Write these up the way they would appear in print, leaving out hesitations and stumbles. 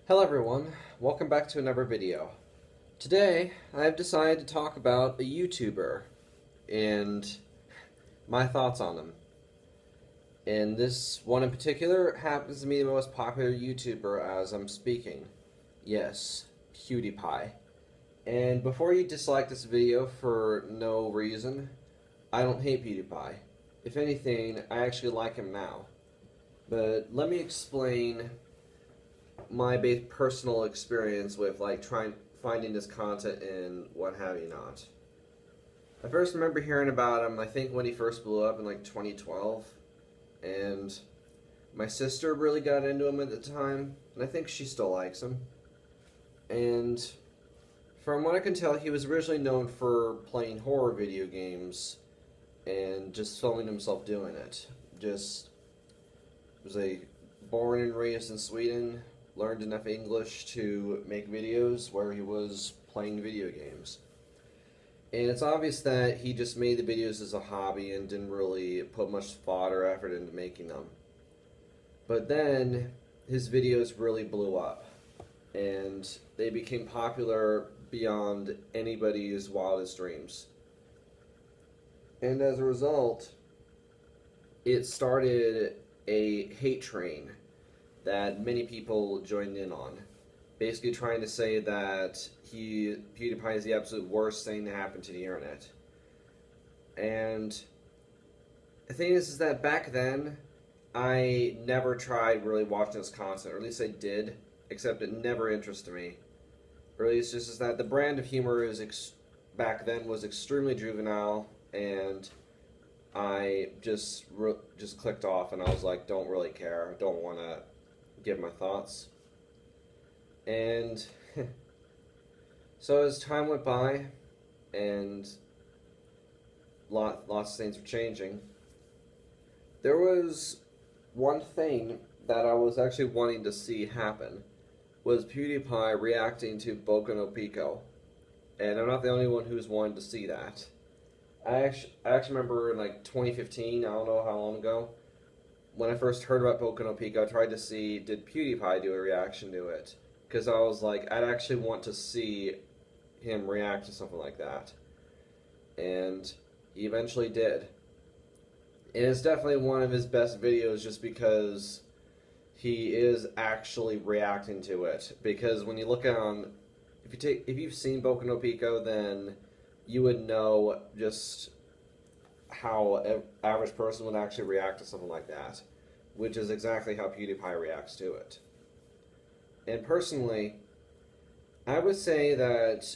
Hello everyone, welcome back to another video. Today, I have decided to talk about a YouTuber and my thoughts on him. And this one in particular happens to be the most popular YouTuber as I'm speaking. Yes, PewDiePie. And before you dislike this video for no reason, I don't hate PewDiePie. If anything, I actually like him now. But let me explain my personal experience with finding this content and what have you not. I first remember hearing about him, I think when he first blew up in 2012, and my sister really got into him at the time, and I think she still likes him. And from what I can tell, he was originally known for playing horror video games and just filming himself doing it. Just was born and raised in Sweden, learned enough English to make videos where he was playing video games. And it's obvious that he just made the videos as a hobby and didn't really put much thought or effort into making them. But then his videos really blew up and they became popular beyond anybody's wildest dreams. And as a result, it started a hate train that many people joined in on, basically trying to say that PewDiePie is the absolute worst thing to happen to the internet. And the thing is that back then, I never tried really watching this content, or at least I did, except it never interested me. Or at least just that the brand of humor back then was extremely juvenile, and I just clicked off, and I was like, don't really care, don't want to give my thoughts. And so as time went by and lots of things were changing, there was one thing that I was actually wanting to see happen, was PewDiePie reacting to Boku no Pico. And I'm not the only one who's wanted to see that. I actually remember in 2015, I don't know how long ago, when I first heard about Boku no Pico, I tried to see, did PewDiePie do a reaction to it? Because I was like, I'd actually want to see him react to something like that. And he eventually did. And it's definitely one of his best videos just because he is actually reacting to it. Because when you look on, if you've seen Boku no Pico, then you would know just how an average person would actually react to something like that, which is exactly how PewDiePie reacts to it. And personally, I would say that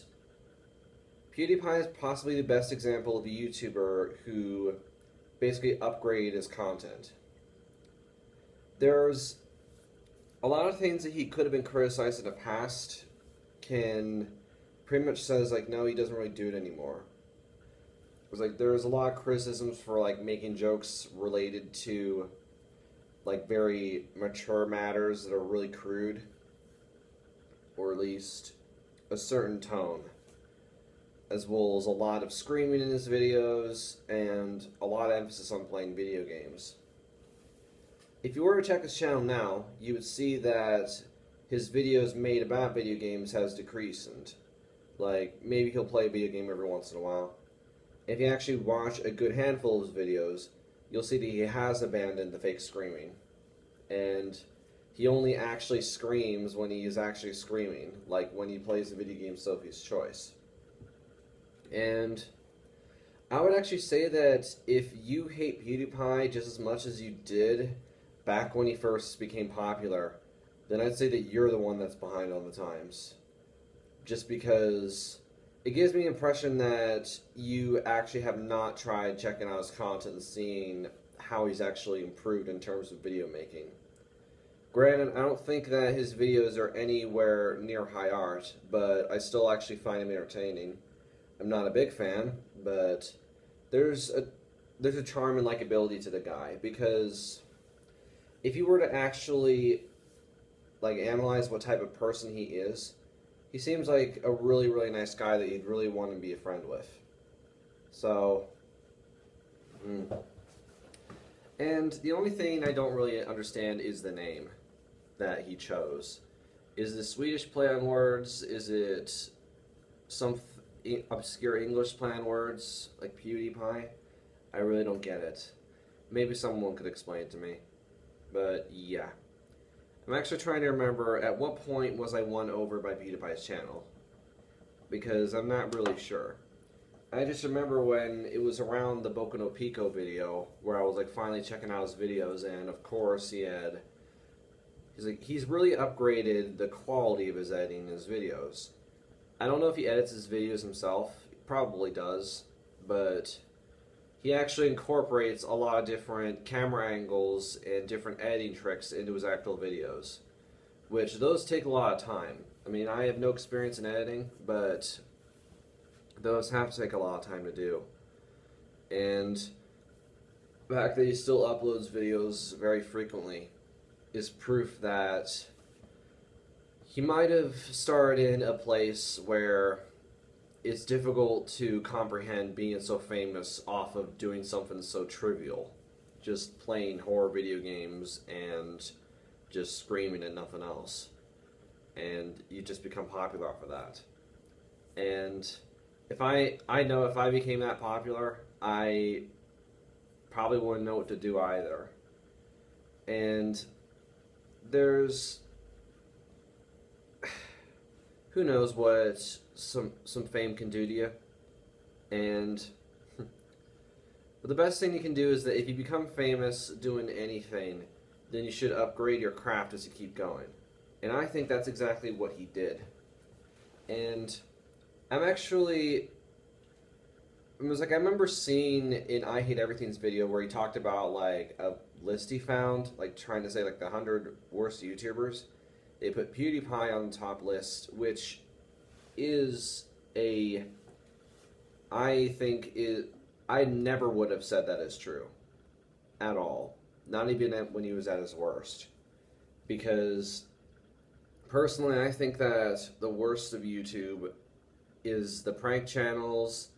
PewDiePie is possibly the best example of a YouTuber who basically upgraded his content. There's a lot of things that he could have been criticized in the past, pretty much says no, he doesn't really do it anymore. There's a lot of criticisms for making jokes related to very mature matters that are really crude, or at least a certain tone, as well as a lot of screaming in his videos and a lot of emphasis on playing video games. If you were to check his channel now, you would see that his videos made about video games has decreased, and maybe he'll play a video game every once in a while. If you actually watch a good handful of his videos, you'll see that he has abandoned the fake screaming. And he only actually screams when he is actually screaming, like when he plays the video game Sophie's Choice. And I would actually say that if you hate PewDiePie just as much as you did back when he first became popular, then I'd say that you're the one that's behind on the times. Just because it gives me the impression that you actually have not tried checking out his content and seeing how he's actually improved in terms of video making. Granted, I don't think that his videos are anywhere near high art, but I still actually find him entertaining. I'm not a big fan, but there's a charm and likability to the guy, because if you were to actually analyze what type of person he is, he seems like a really, really nice guy that you'd really want to be a friend with. So, and the only thing I don't really understand is the name that he chose. Is it Swedish play on words? Is it some obscure English play on words like PewDiePie? I really don't get it. Maybe someone could explain it to me. But yeah. I'm actually trying to remember at what point was I won over by PewDiePie's channel. Because I'm not really sure. I just remember when it was around the Boku no Pico video where I was like finally checking out his videos, and of course he's really upgraded the quality of his editing in his videos. I don't know if he edits his videos himself. He probably does, but he actually incorporates a lot of different camera angles and different editing tricks into his actual videos, which those take a lot of time. I mean, I have no experience in editing, but those have to take a lot of time to do. And the fact that he still uploads videos very frequently is proof that he might have started in a place where it's difficult to comprehend being so famous off of doing something so trivial. Just playing horror video games and just screaming and nothing else. And you just become popular for that. And if I know if I became that popular, I probably wouldn't know what to do either. And there's who knows what some fame can do to you. And but the best thing you can do is that if you become famous doing anything, then you should upgrade your craft as you keep going. And I think that's exactly what he did. And I remember seeing in I Hate Everything's video where he talked about like a list he found, like trying to say like the 100 worst YouTubers. They put PewDiePie on the top list, which is I never would have said that is true. At all. Not even when he was at his worst. Because personally I think that the worst of YouTube is the prank channels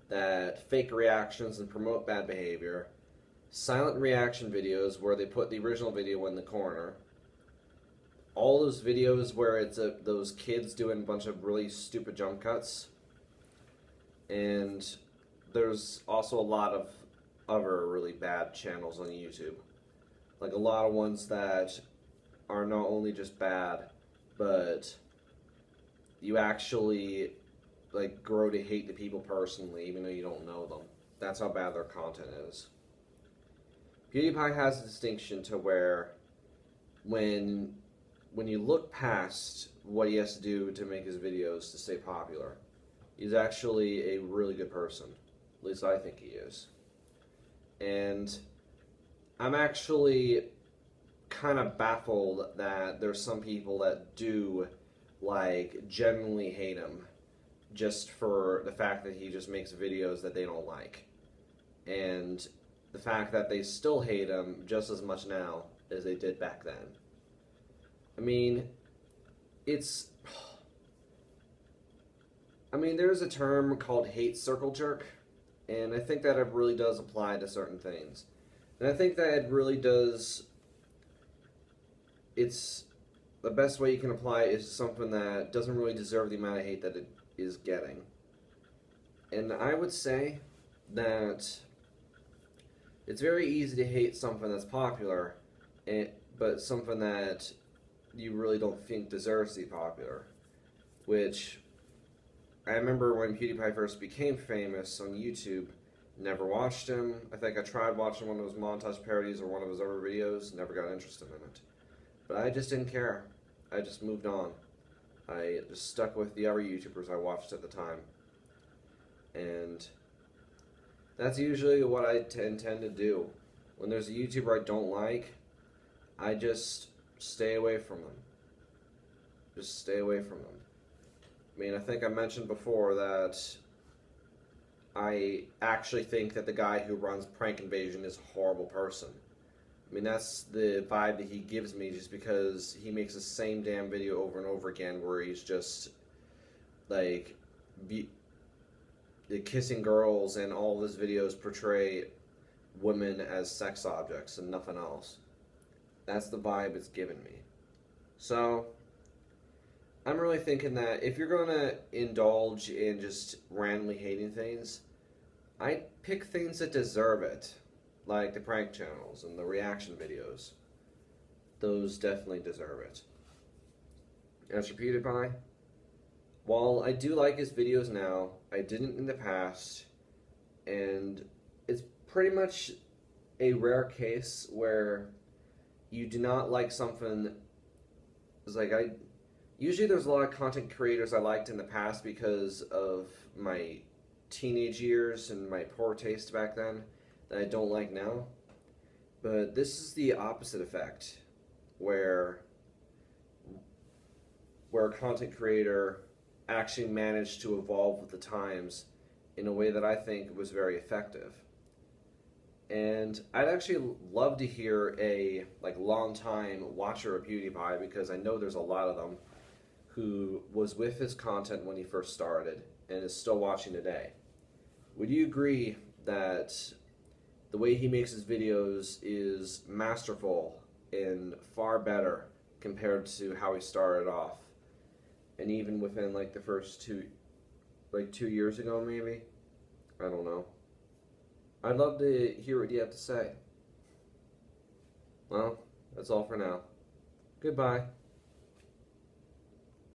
that fake reactions and promote bad behavior, silent reaction videos where they put the original video in the corner, all those videos where it's those kids doing a bunch of really stupid jump cuts, and there's also a lot of other really bad channels on YouTube. Like a lot of ones that are not only just bad, but you actually like grow to hate the people personally, even though you don't know them. That's how bad their content is. PewDiePie has a distinction to where when you look past what he has to do to make his videos to stay popular, he's actually a really good person. At least I think he is. And I'm actually kind of baffled that there's some people that do like genuinely hate him just for the fact that he just makes videos that they don't like. And the fact that they still hate him just as much now as they did back then. I mean, there's a term called hate circle jerk, and I think that it really does apply to certain things. And I think that it really does, it's the best way you can apply it is something that doesn't really deserve the amount of hate that it is getting. And I would say that it's very easy to hate something that's popular, but something that you really don't think deserves to be popular. Which, I remember when PewDiePie first became famous on YouTube, never watched him. I think I tried watching one of his montage parodies or one of his other videos, never got interested in it. But I just didn't care. I just moved on. I just stuck with the other YouTubers I watched at the time. And that's usually what I tend to do. When there's a YouTuber I don't like, I just stay away from them. Just stay away from them. I mean, I think I mentioned before that I actually think that the guy who runs Prank Invasion is a horrible person. I mean, that's the vibe that he gives me just because he makes the same damn video over and over again where he's just, like, kissing girls, and all of his videos portray women as sex objects and nothing else. That's the vibe it's given me. So, I'm really thinking that if you're going to indulge in just randomly hating things, I'd pick things that deserve it, like the prank channels and the reaction videos. Those definitely deserve it. As for PewDiePie, while I do like his videos now, I didn't in the past, and it's pretty much a rare case where you do not like something. It's like usually there's a lot of content creators I liked in the past because of my teenage years and my poor taste back then that I don't like now. But this is the opposite effect, where a content creator actually managed to evolve with the times in a way that I think was very effective. And I'd actually love to hear a long-time watcher of PewDiePie, because I know there's a lot of them, who was with his content when he first started and is still watching today. Would you agree that the way he makes his videos is masterful and far better compared to how he started off? And even within the first 2 years ago, maybe? I don't know. I'd love to hear what you have to say. Well, that's all for now. Goodbye.